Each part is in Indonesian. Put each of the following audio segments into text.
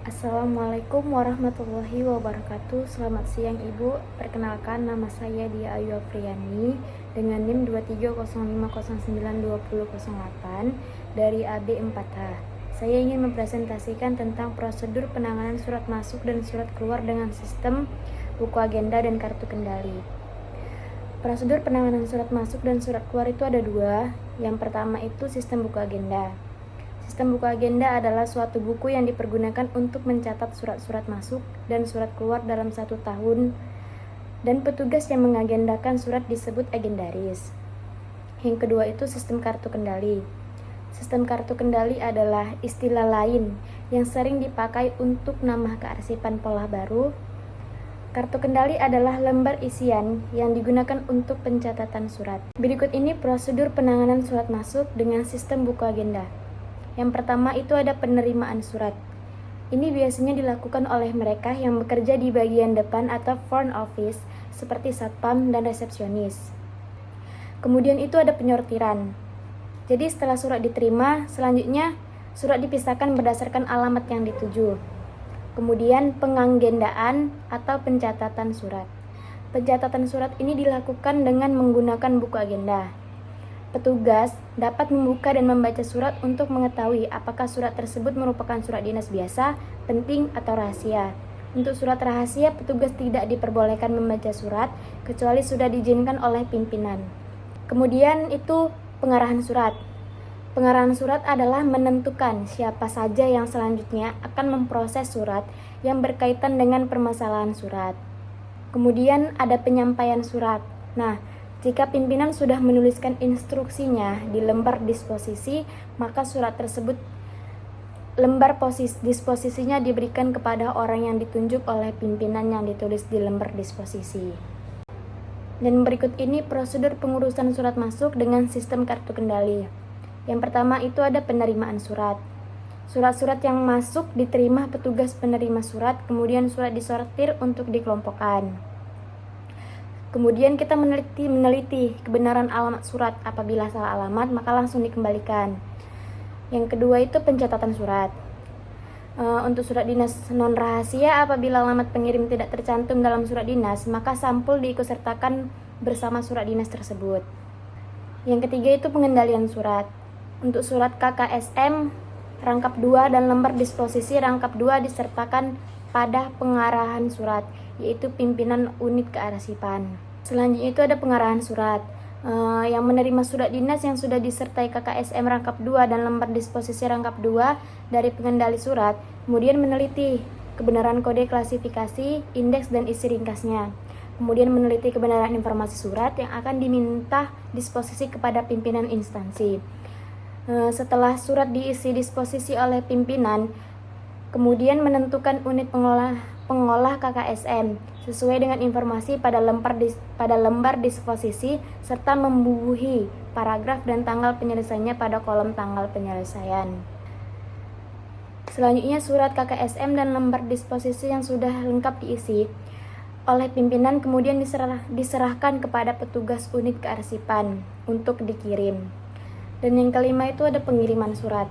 Assalamualaikum warahmatullahi wabarakatuh. Selamat siang Ibu. Perkenalkan, nama saya Dia Ayu Afriani dengan NIM 23050902008 dari AB4H. Saya ingin mempresentasikan tentang prosedur penanganan surat masuk dan surat keluar dengan sistem buku agenda dan kartu kendali. Prosedur penanganan surat masuk dan surat keluar itu ada dua. Yang pertama itu sistem buku agenda. Sistem buku agenda adalah suatu buku yang dipergunakan untuk mencatat surat-surat masuk dan surat keluar dalam satu tahun, dan petugas yang mengagendakan surat disebut agendaris. Yang kedua itu sistem kartu kendali. Sistem kartu kendali adalah istilah lain yang sering dipakai untuk nama kearsipan pola baru. Kartu kendali adalah lembar isian yang digunakan untuk pencatatan surat. Berikut ini prosedur penanganan surat masuk dengan sistem buku agenda. Yang pertama itu ada penerimaan surat. Ini biasanya dilakukan oleh mereka yang bekerja di bagian depan atau front office seperti satpam dan resepsionis. Kemudian itu ada penyortiran. Jadi setelah surat diterima, selanjutnya surat dipisahkan berdasarkan alamat yang dituju. Kemudian pengagendaan atau pencatatan surat. Pencatatan surat ini dilakukan dengan menggunakan buku agenda. Petugas dapat membuka dan membaca surat untuk mengetahui apakah surat tersebut merupakan surat dinas biasa, penting, atau rahasia. Untuk surat rahasia, petugas tidak diperbolehkan membaca surat kecuali sudah diizinkan oleh pimpinan. Kemudian itu pengarahan surat. Pengarahan surat adalah menentukan siapa saja yang selanjutnya akan memproses surat yang berkaitan dengan permasalahan surat. Kemudian ada penyampaian surat. Nah, jika pimpinan sudah menuliskan instruksinya di lembar disposisi, maka surat tersebut disposisinya diberikan kepada orang yang ditunjuk oleh pimpinan yang ditulis di lembar disposisi. Dan berikut ini prosedur pengurusan surat masuk dengan sistem kartu kendali. Yang pertama itu ada penerimaan surat. Surat-surat yang masuk diterima petugas penerima surat, kemudian surat disortir untuk dikelompokkan. Kemudian kita meneliti kebenaran alamat surat. Apabila salah alamat, maka langsung dikembalikan. Yang kedua itu pencatatan surat. Untuk surat dinas non rahasia, apabila alamat pengirim tidak tercantum dalam surat dinas, maka sampul diikutsertakan bersama surat dinas tersebut. Yang ketiga itu pengendalian surat. Untuk surat KKSM rangkap 2 dan lembar disposisi rangkap 2 disertakan pada pengarahan surat, yaitu pimpinan unit kearsipan. Selanjutnya itu ada pengarahan surat. Yang menerima surat dinas yang sudah disertai KKSM rangkap 2 dan lembar disposisi rangkap 2 dari pengendali surat, kemudian meneliti kebenaran kode klasifikasi, indeks, dan isi ringkasnya. Kemudian meneliti kebenaran informasi surat yang akan diminta disposisi kepada pimpinan instansi. Setelah surat diisi disposisi oleh pimpinan, kemudian menentukan unit pengolah KKSM sesuai dengan informasi pada lembar disposisi serta membubuhi paragraf dan tanggal penyelesaiannya pada kolom tanggal penyelesaian. Selanjutnya surat KKSM dan lembar disposisi yang sudah lengkap diisi oleh pimpinan kemudian diserahkan kepada petugas unit kearsipan untuk dikirim. Dan yang kelima itu ada pengiriman surat.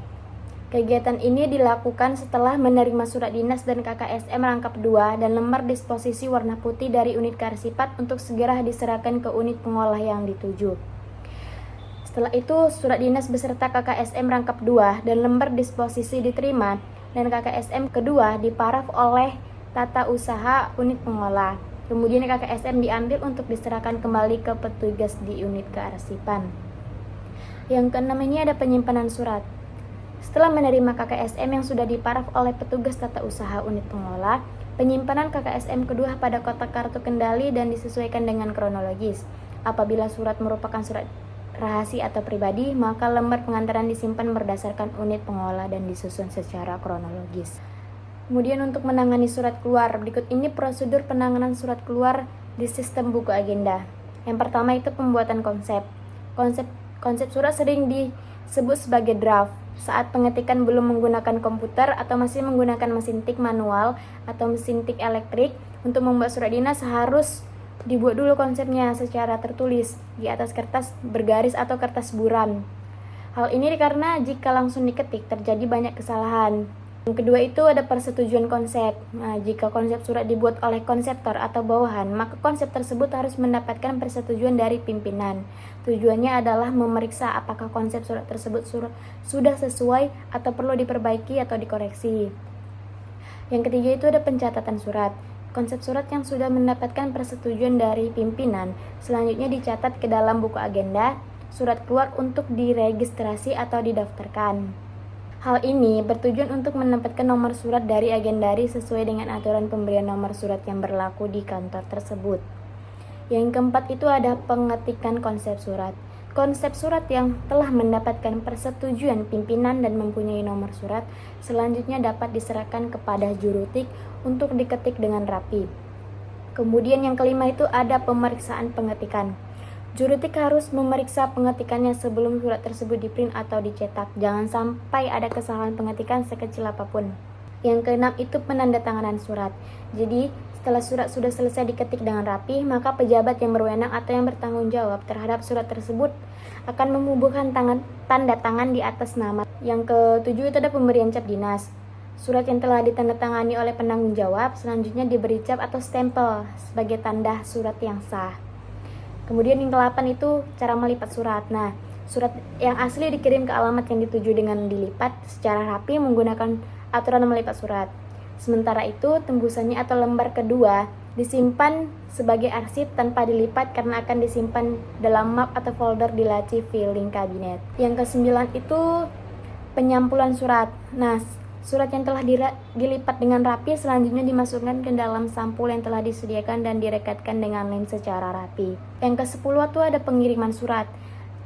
Kegiatan ini dilakukan setelah menerima surat dinas dan KKSM rangkap 2 dan lembar disposisi warna putih dari unit kearsipan untuk segera diserahkan ke unit pengolah yang dituju. Setelah itu, surat dinas beserta KKSM rangkap 2 dan lembar disposisi diterima dan KKSM kedua diparaf oleh tata usaha unit pengolah. Kemudian KKSM diambil untuk diserahkan kembali ke petugas di unit kearsipan. Yang keenam ini ada penyimpanan surat. Setelah menerima KKSM yang sudah diparaf oleh petugas tata usaha unit pengolah, penyimpanan KKSM kedua pada kotak kartu kendali dan disesuaikan dengan kronologis. Apabila surat merupakan surat rahasia atau pribadi, maka lembar pengantaran disimpan berdasarkan unit pengolah dan disusun secara kronologis. Kemudian untuk menangani surat keluar, berikut ini prosedur penanganan surat keluar di sistem buku agenda. Yang pertama itu pembuatan konsep. Konsep surat sering disebut sebagai draft. Saat pengetikan belum menggunakan komputer atau masih menggunakan mesin tik manual atau mesin tik elektrik, untuk membuat surat dinas harus dibuat dulu konsepnya secara tertulis di atas kertas bergaris atau kertas buram. Hal ini karena jika langsung diketik terjadi banyak kesalahan. Yang kedua itu ada persetujuan konsep. Nah, jika konsep surat dibuat oleh konseptor atau bawahan, maka konsep tersebut harus mendapatkan persetujuan dari pimpinan. Tujuannya adalah memeriksa apakah konsep surat tersebut sudah sesuai atau perlu diperbaiki atau dikoreksi. Yang ketiga itu ada pencatatan surat. Konsep surat yang sudah mendapatkan persetujuan dari pimpinan, selanjutnya dicatat ke dalam buku agenda, surat keluar untuk diregistrasi atau didaftarkan. Hal ini bertujuan untuk menempatkan nomor surat dari agendari sesuai dengan aturan pemberian nomor surat yang berlaku di kantor tersebut. Yang keempat itu ada pengetikan konsep surat. Konsep surat yang telah mendapatkan persetujuan pimpinan dan mempunyai nomor surat selanjutnya dapat diserahkan kepada jurutik untuk diketik dengan rapi. Kemudian yang kelima itu ada pemeriksaan pengetikan. Jurutik harus memeriksa pengetikannya sebelum surat tersebut diprint atau dicetak. Jangan sampai ada kesalahan pengetikan sekecil apapun. Yang keenam itu penandatanganan surat. Jadi, setelah surat sudah selesai diketik dengan rapi, maka pejabat yang berwenang atau yang bertanggung jawab terhadap surat tersebut akan membubuhkan tanda tangan di atas nama. Yang ketujuh itu ada pemberian cap dinas. Surat yang telah ditandatangani oleh penanggung jawab selanjutnya diberi cap atau stempel sebagai tanda surat yang sah. Kemudian yang ke-8 itu cara melipat surat. Nah, surat yang asli dikirim ke alamat yang dituju dengan dilipat secara rapi menggunakan aturan melipat surat. Sementara itu, tembusannya atau lembar kedua disimpan sebagai arsip tanpa dilipat karena akan disimpan dalam map atau folder di laci filing kabinet. Yang ke-9 itu penyampulan surat. Nah, surat yang telah dilipat dengan rapi selanjutnya dimasukkan ke dalam sampul yang telah disediakan dan direkatkan dengan lem secara rapi. Yang ke-10 itu ada pengiriman surat.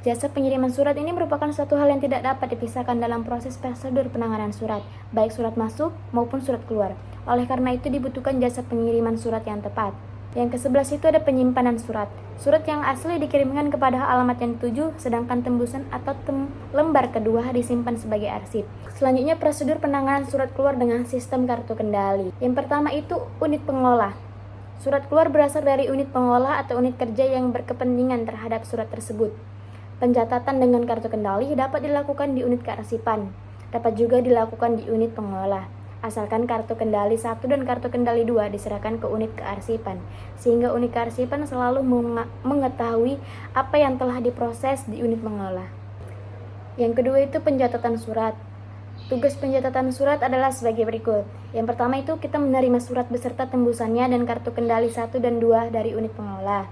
Jasa pengiriman surat ini merupakan suatu hal yang tidak dapat dipisahkan dalam proses prosedur penanganan surat, baik surat masuk maupun surat keluar. Oleh karena itu dibutuhkan jasa pengiriman surat yang tepat. Yang ke-11 itu ada penyimpanan surat. Surat yang asli dikirimkan kepada alamat yang dituju, sedangkan tembusan atau lembar kedua disimpan sebagai arsip. Selanjutnya prosedur penanganan surat keluar dengan sistem kartu kendali. Yang pertama itu unit pengelola. Surat keluar berasal dari unit pengelola atau unit kerja yang berkepentingan terhadap surat tersebut. Pencatatan dengan kartu kendali dapat dilakukan di unit kearsipan, dapat juga dilakukan di unit pengelola. Asalkan kartu kendali 1 dan kartu kendali 2 diserahkan ke unit kearsipan, sehingga unit kearsipan selalu mengetahui apa yang telah diproses di unit pengelola. Yang kedua itu pencatatan surat. Tugas pencatatan surat adalah sebagai berikut. Yang pertama itu kita menerima surat beserta tembusannya dan kartu kendali 1 dan 2 dari unit pengelola.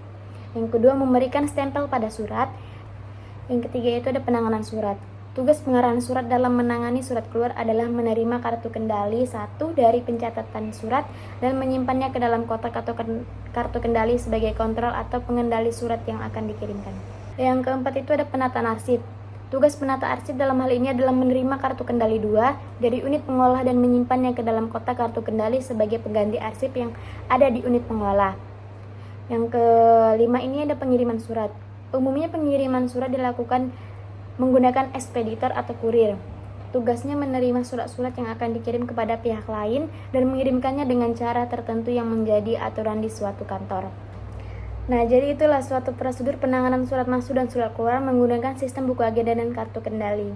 Yang kedua memberikan stempel pada surat. Yang ketiga itu ada penanganan surat. Tugas pengarahan surat dalam menangani surat keluar adalah menerima kartu kendali 1 dari pencatatan surat dan menyimpannya ke dalam kotak atau kartu kendali sebagai kontrol atau pengendali surat yang akan dikirimkan. Yang keempat itu ada penataan arsip. Tugas penata arsip dalam hal ini adalah menerima kartu kendali 2 dari unit pengolah dan menyimpannya ke dalam kotak kartu kendali sebagai pengganti arsip yang ada di unit pengolah. Yang kelima ini ada pengiriman surat. Umumnya pengiriman surat dilakukan menggunakan ekspeditor atau kurir. Tugasnya menerima surat-surat yang akan dikirim kepada pihak lain dan mengirimkannya dengan cara tertentu yang menjadi aturan di suatu kantor. Nah, jadi itulah suatu prosedur penanganan surat masuk dan surat keluar menggunakan sistem buku agenda dan kartu kendali.